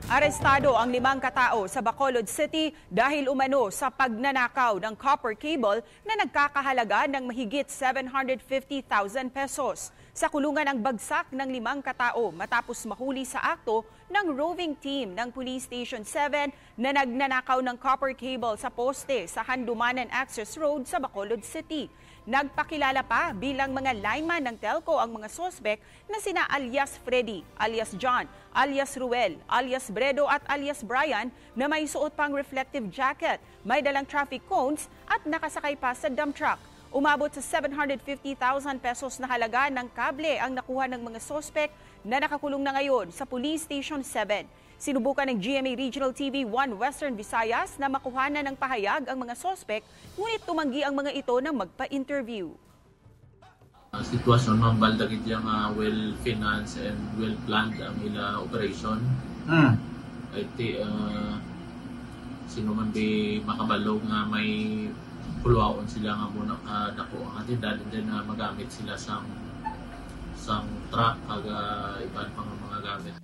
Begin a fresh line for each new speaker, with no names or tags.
Arestado ang 5 katao sa Bacolod City dahil umano sa pagnanakaw ng copper cable na nagkakahalaga ng mahigit 750,000 pesos. Sa kulungan ang bagsak ng 5 katao matapos mahuli sa akto ng roving team ng Police Station 7 na nagnanakaw ng copper cable sa poste sa Handumanan Access Road sa Bacolod City. Nagpakilala pa bilang mga lineman ng telco ang mga sospek na sina alias Freddy, alias John, alias Ruel, alias Bredo at alias Brian na may suot pang reflective jacket, may dalang traffic cones at nakasakay pa sa dump truck. Umabot sa 750,000 pesos na halaga ng kable ang nakuha ng mga sospek na nakakulong na ngayon sa Police Station 7. Sinubukan ng GMA Regional TV 1 Western Visayas na makuhanan ng pahayag ang mga sospek, ngunit tumanggi ang mga ito na magpa-interview.
Sitwasyon ng baldagit yung well-financed and well-planned ang ila operation. Iti, sino man di makabalog nga may puluwaon sila nga muna dako ang atin dahil din na magamit sila sang truck kaga iban pang mga gamit.